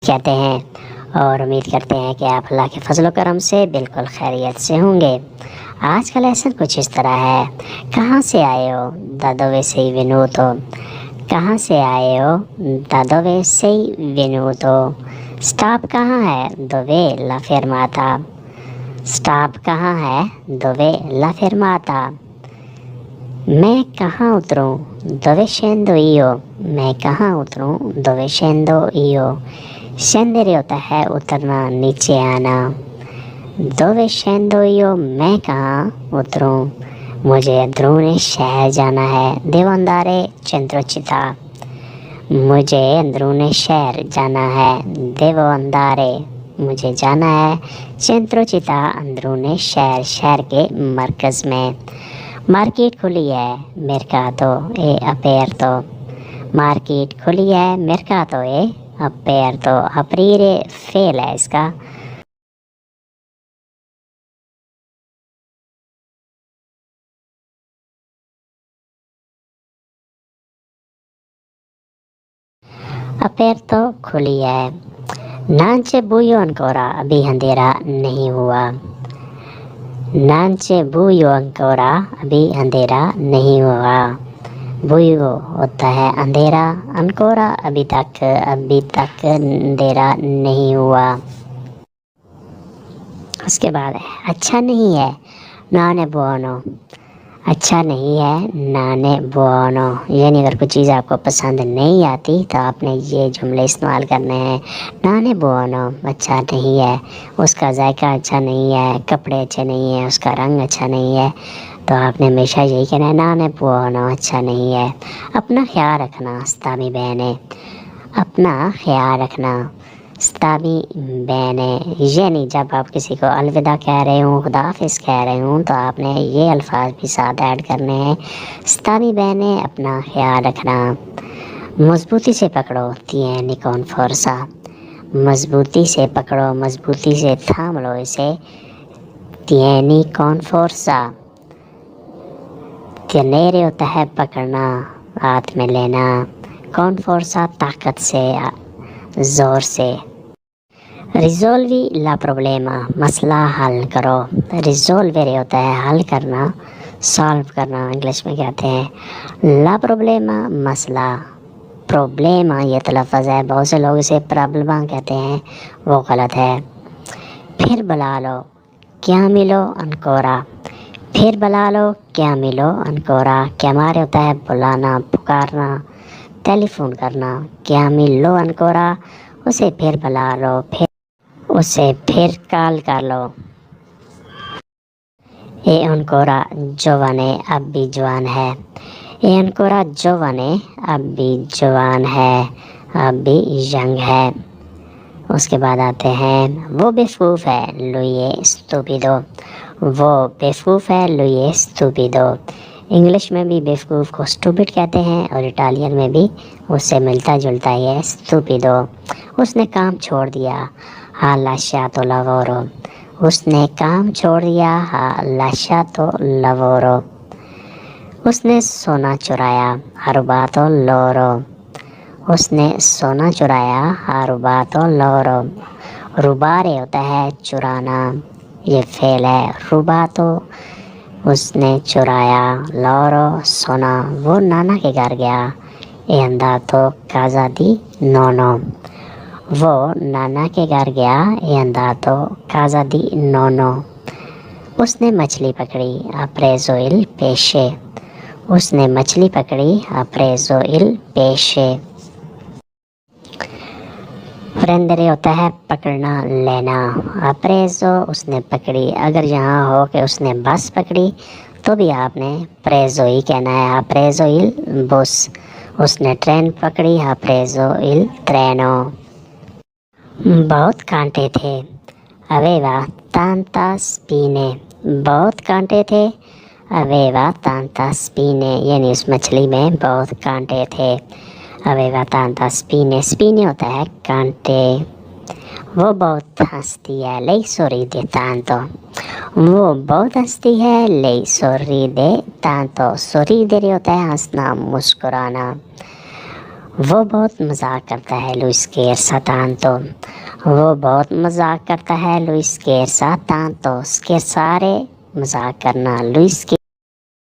कहते हैं और उम्मीद करते हैं कि आप अल्लाह के फजल करम से बिल्कुल खैरियत से होंगे। आज का लेसन कुछ इस तरह है। कहाँ से आए हो दादोवे से venuto? कहाँ से आए हो दादोवे से venuto? स्टॉप कहाँ है dove la fermata? स्टॉप कहाँ है dove la fermata? मैं कहाँ उतरूँ dove scendo io? मैं कहाँ उतरूँ dove scendo io? scendere होता है उतरना, नीचे आना। dove scendo io? मैं कहाँ उतरूँ, मुझे अंदरूनी शहर जाना है। devo andare centro città? मुझे अंदरूनी शहर जाना है। devo andare मुझे जाना है centro città अंदरूनी शहर, शहर के मरकज़ में। मार्केट खुली है mercato è aperto? मार्केट खुली है mercato è aperto? aprire फेल है इसका। aperto खुली है। non c'è buio ancora अभी अंधेरा नहीं हुआ। non c'è buio ancora अभी अंधेरा नहीं हुआ। buio होता है अंधेरा, ancora अभी तक अंधेरा नहीं हुआ। उसके बाद अच्छा नहीं है non è buono? अच्छा नहीं है non è buono, यानी अगर कोई चीज़ आपको पसंद नहीं आती तो आपने ये जुमले इस्तेमाल करने हैं। non è buono अच्छा नहीं है, उसका जायका अच्छा नहीं है, कपड़े अच्छे नहीं है, उसका रंग अच्छा नहीं है, तो आपने हमेशा यही कहना है non è buono अच्छा नहीं है। अपना ख्याल रखना sta bene? अपना ख्याल रखना sta bene, यानी जब आप किसी को अलविदा कह रहे हो, खुदा हाफिज़ कह रहे हो, तो आपने ये अल्फाज भी साथ ऐड करने हैं। sta bene अपना ख्याल रखना। मजबूती से पकड़ो tieni con forza? मजबूती से पकड़ो, मजबूती से थाम लो इसे। tieni con forza? tenere होता है पकड़ना, हाथ में लेना। con forza ताकत से, ज़ोर से। रिजोल्वी ला प्रॉब्लेमा मसला हल करो। रिजोल्वेरे होता है हल करना, सॉल्व करना इंग्लिश में कहते हैं। ला प्रॉब्लेमा मसला, प्रॉब्लेमा ये तलफ़्ज़ है, बहुत से लोग इसे प्रॉब्लमा कहते हैं, वो गलत है। फिर बुला लो क्या मिलो अनकोरा? फिर बुला लो क्या मिलो अनकोरा? क्या मारे होता है बुलाना, पुकारना, टेलीफोन करना। क्या मिलो अनकोरा उसे फिर बुला लो, फिर उसे फिर कॉल कर लो। ए अनकोरा जवाने अब भी जवान है। ए अनकोरा जवाने अब भी जवान है, अब भी यंग है। उसके बाद आते हैं वो बेवकूफ़ है लुए स्टूपिडो। वो बेवकूफ़ है लुए स्टूपिडो। इंग्लिश में भी बेवकूफ़ को स्टूपिड कहते हैं और इटालियन में भी उससे मिलता जुलता ही है स्टूपिडो। उसने काम छोड़ दिया हा lasciato lavoro। उसने काम छोड़ दिया हा lasciato lavoro। उसने सोना चुराया ha rubato l'oro। उसने सोना चुराया ha rubato l'oro। रुबारे होता है चुराना, ये फेल है। रुबातो उसने चुराया, l'oro सोना। वो नाना के घर गया, è andato casa di nonno। वो नाना के घर गया, è andato casa di nonno। उसने मछली पकड़ी, ha preso il pesce। उसने मछली पकड़ी, ha preso il pesce। prendere होता है पकड़ना, लेना। ha preso उसने पकड़ी। अगर यहाँ हो कि उसने बस पकड़ी तो भी आपने preso ही कहना है, ha preso il bus। उसने ट्रेन पकड़ी, ha preso il treno। बहुत कांटे थे aveva tanta spine। बहुत कांटे थे aveva tanta spine, यानी उस मछली में बहुत कांटे थे। aveva tanta spine, spine होता है कांटे। वो बहुत हंसती है lei sorride tanto। वो बहुत हंसती है lei sorride tanto। sorridere होता है हंसना, मुस्कुराना। वो बहुत मजाक करता है लुइस के tanto। वो बहुत मजाक करता है लुइस के tanto। उसके सारे मजाक करना लुइस के